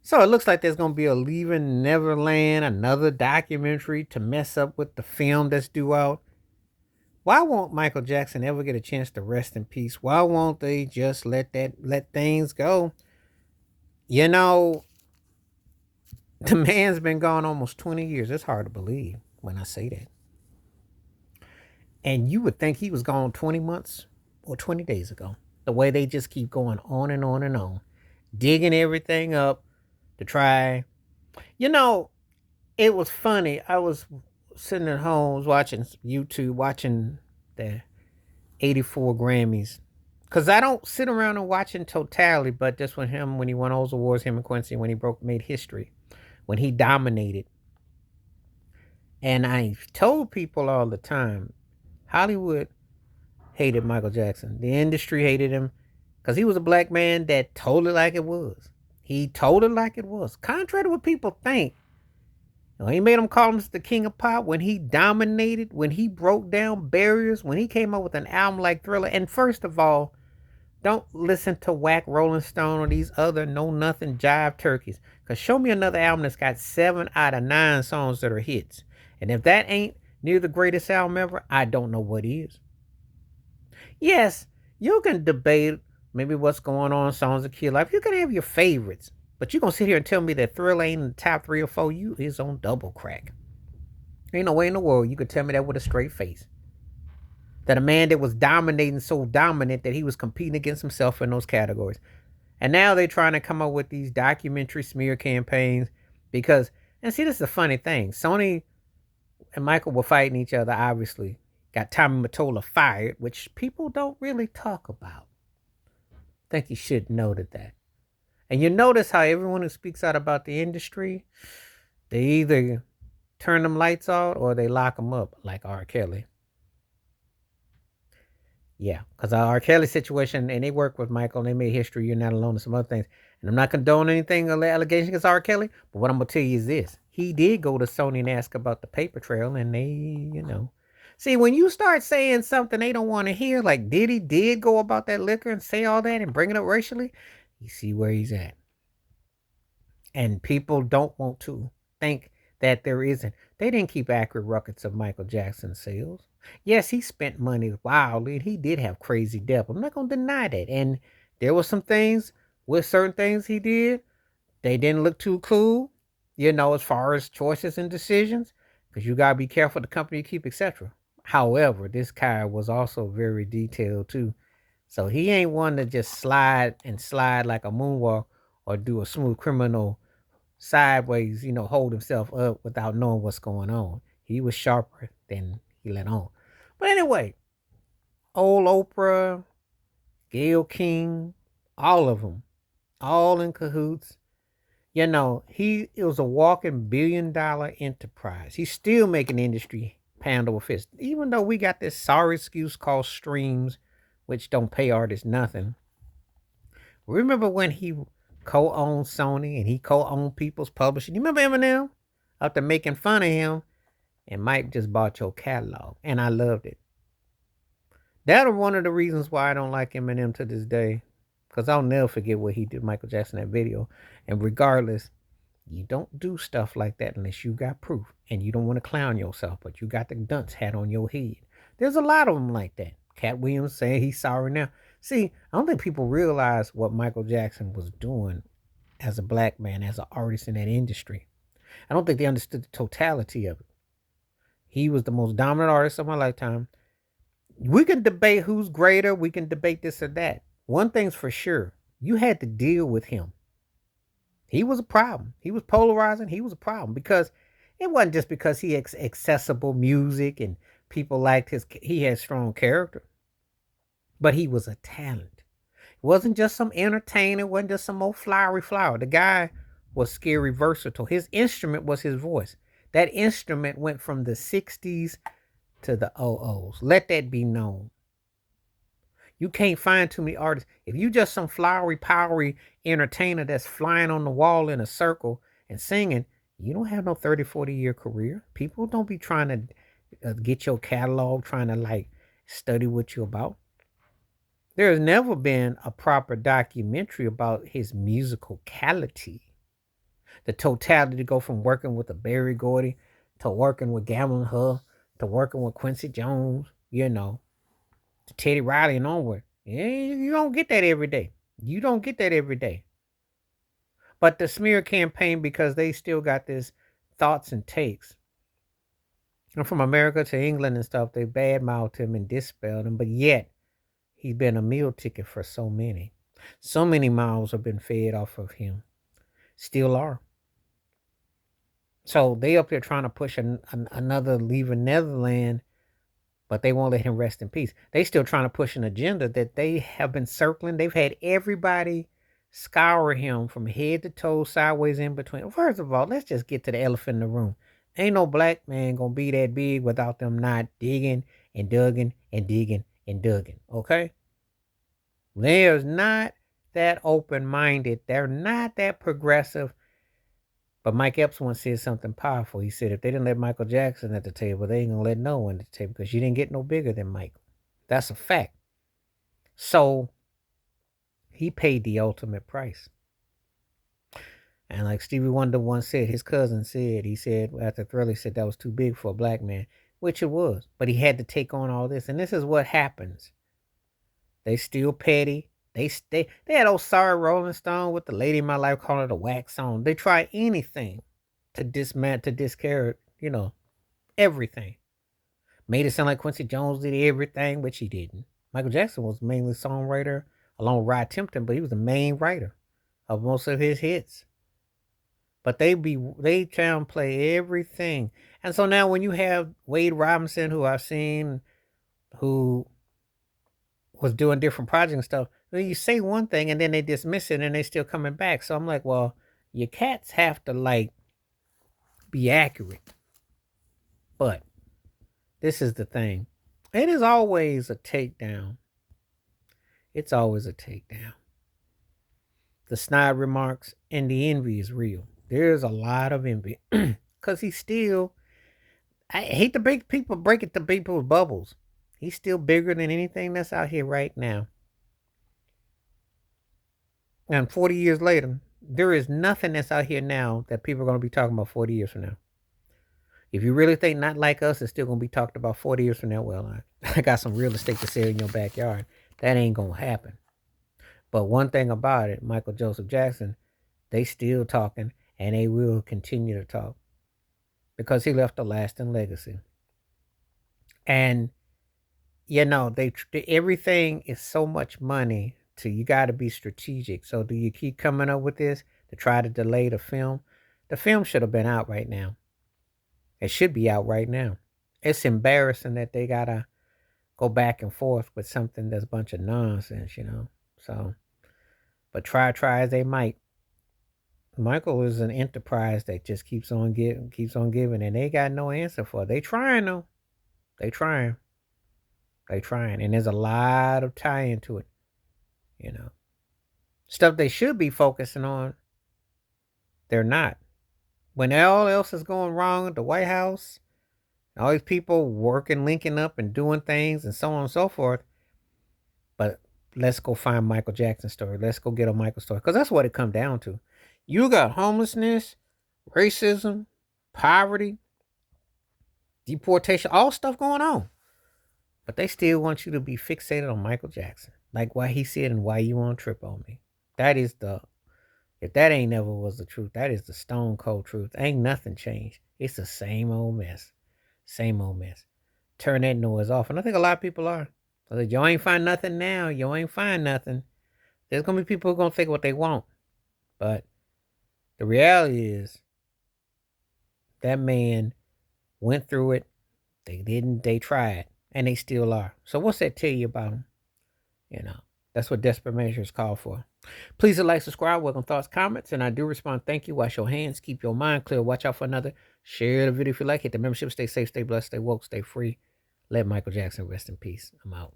So it looks like there's gonna be a Leaving Neverland, another documentary to mess up with the film that's due out. Why won't Michael Jackson ever get a chance to rest in peace? Why won't they just let things go? You know, the man's been gone almost 20 years. It's hard to believe when I say that. And you would think he was gone 20 months or 20 days ago. The way they just keep going on and on and on, digging everything up to try. You know, it was funny. I was sitting at home watching YouTube, watching the 84 Grammys. Because I don't sit around and watch in totality, but just with him, when he won those awards, him and Quincy, when he made history, when he dominated. And I told people all the time, Hollywood hated Michael Jackson. The industry hated him because he was a black man that told it like it was. He told it like it was. Contrary to what people think, he made him call him the king of pop when he dominated, when he broke down barriers, when he came up with an album like Thriller. And first of all, don't listen to whack Rolling Stone or these other know nothing jive turkeys. Because show me another album that's got 7 out of 9 songs that are hits. And if that ain't near the greatest album ever, I don't know what is. Yes, you can debate maybe what's going on, songs of Kid Life. You can have your favorites. But you gonna sit here and tell me that Thriller ain't in the top 3 or 4? You is on double crack. Ain't no way in the world you could tell me that with a straight face. That a man that was dominating so dominant that he was competing against himself in those categories. And now they're trying to come up with these documentary smear campaigns because, and see, this is the funny thing. Sony and Michael were fighting each other, obviously. Got Tommy Mottola fired, which people don't really talk about. I think you should note that. And you notice how everyone who speaks out about the industry, they either turn them lights out or they lock them up, like R. Kelly. Yeah, because R. Kelly situation, and they work with Michael, and they made history. You're not alone, and some other things. And I'm not condoning anything allegations against R. Kelly, but what I'm gonna tell you is this: he did go to Sony and ask about the paper trail, and they. See, when you start saying something they don't want to hear, like Diddy did go about that liquor and say all that and bring it up racially, you see where he's at. And people don't want to think that there isn't. They didn't keep accurate records of Michael Jackson's sales. Yes, he spent money wildly and he did have crazy debt. I'm not going to deny that. And there were some things with certain things he did. They didn't look too cool, as far as choices and decisions, because you got to be careful the company you keep, etc. However, this guy was also very detailed too. So he ain't one to just slide like a moonwalk or do a smooth criminal sideways, hold himself up without knowing what's going on. He was sharper than he let on. But anyway, old Oprah, Gayle King, all of them, all in cahoots. He it was a walking $1 billion enterprise. He's still making industry pound over fist. Even though we got this sorry excuse called streams, which don't pay artists nothing. Remember when he co-owned Sony and he co-owned People's Publishing? You remember Eminem? After making fun of him, and Mike just bought your catalog, and I loved it. That was one of the reasons why I don't like Eminem to this day, because I'll never forget what he did Michael Jackson that video. And regardless, you don't do stuff like that unless you got proof, and you don't want to clown yourself, but you got the dunce hat on your head. There's a lot of them like that. Cat Williams saying he's sorry now. See, I don't think people realize what Michael Jackson was doing as a black man, as an artist in that industry. I don't think they understood the totality of it. He was the most dominant artist of my lifetime. We can debate who's greater. We can debate this or that. One thing's for sure. You had to deal with him. He was a problem. He was polarizing. He was a problem because it wasn't just because he accessible music and people liked he had strong character, but he was a talent. It wasn't just some entertainer. It wasn't just some old flowery flower. The guy was scary versatile. His instrument was his voice. That instrument went from the 60s to the 00s. Let that be known. You can't find too many artists. If you just some flowery, powery entertainer that's flying on the wall in a circle and singing, you don't have no 30, 40-year career. People don't be trying to get your catalog, trying to study what you're about. There has never been a proper documentary about his musicality. The totality to go from working with a Barry Gordy to working with Gavin Huff to working with Quincy Jones, to Teddy Riley and onward. Yeah, you don't get that every day. You don't get that every day. But the smear campaign, because they still got this thoughts and takes. And from America to England and stuff, they badmouthed him and dispelled him. But yet, he's been a meal ticket for so many. So many mouths have been fed off of him. Still are. So they up there trying to push another leaving Netherland, but they won't let him rest in peace. They still trying to push an agenda that they have been circling. They've had everybody scour him from head to toe, sideways, in between. First of all, let's just get to the elephant in the room. Ain't no black man gonna be that big without them not digging and digging and digging and digging. Okay? They're not that open-minded. They're not that progressive. But Mike Epps once said something powerful. He said if they didn't let Michael Jackson at the table, they ain't gonna let no one at the table because you didn't get no bigger than Michael. That's a fact. So he paid the ultimate price. And like Stevie Wonder once said, his cousin said, he said after Thriller, he said that was too big for a black man, which it was. But he had to take on all this. And this is what happens. They still petty. They had old sorry Rolling Stone with the Lady in My Life calling it a wax song. They try anything to discard, everything. Made it sound like Quincy Jones did everything, which he didn't. Michael Jackson was mainly songwriter along with Rod Temperton, but he was the main writer of most of his hits. But they try and play everything. And so now when you have Wade Robinson, who I've seen, who was doing different projects and stuff, well, you say one thing and then they dismiss it and they still coming back. So I'm like, well, your cats have to be accurate. But this is the thing. It is always a takedown. It's always a takedown. The snide remarks and the envy is real. There's a lot of envy. Because he's still, I hate to break it to people's bubbles. He's still bigger than anything that's out here right now. And 40 years later, there is nothing that's out here now that people are going to be talking about 40 years from now. If you really think Not Like Us is still going to be talked about 40 years from now, well, I got some real estate to sell in your backyard. That ain't going to happen. But one thing about it, Michael Joseph Jackson, they still talking and they will continue to talk because he left a lasting legacy. And, everything is so much money. You got to be strategic. So do you keep coming up with this to try to delay the film? The film should have been out right now. It should be out right now. It's embarrassing that they got to go back and forth with something that's a bunch of nonsense, So, but try as they might. Michael is an enterprise that just keeps on giving, and they got no answer for it. They trying, though. They trying. And there's a lot of tie into it. Stuff they should be focusing on, they're not. When all else is going wrong at the White House, all these people working, linking up and doing things and so on and so forth. But let's go find Michael Jackson's story. Let's go get a Michael story. Because that's what it comes down to. You got homelessness, racism, poverty, deportation, all stuff going on. But they still want you to be fixated on Michael Jackson. Like why he said and why you won't trip on me. That is if that ain't never was the truth, that is the stone cold truth. Ain't nothing changed. It's the same old mess. Same old mess. Turn that noise off. And I think a lot of people are. Like, you ain't find nothing now. You ain't find nothing. There's going to be people who are going to think what they want. But the reality is that man went through it. They tried. And they still are. So what's that tell you about him? That's what desperate measures call for. Please like, subscribe, welcome thoughts, comments, and I do respond. Thank you. Wash your hands. Keep your mind clear. Watch out for another. Share the video if you like. Hit the membership. Stay safe, stay blessed, stay woke, stay free. Let Michael Jackson rest in peace. I'm out.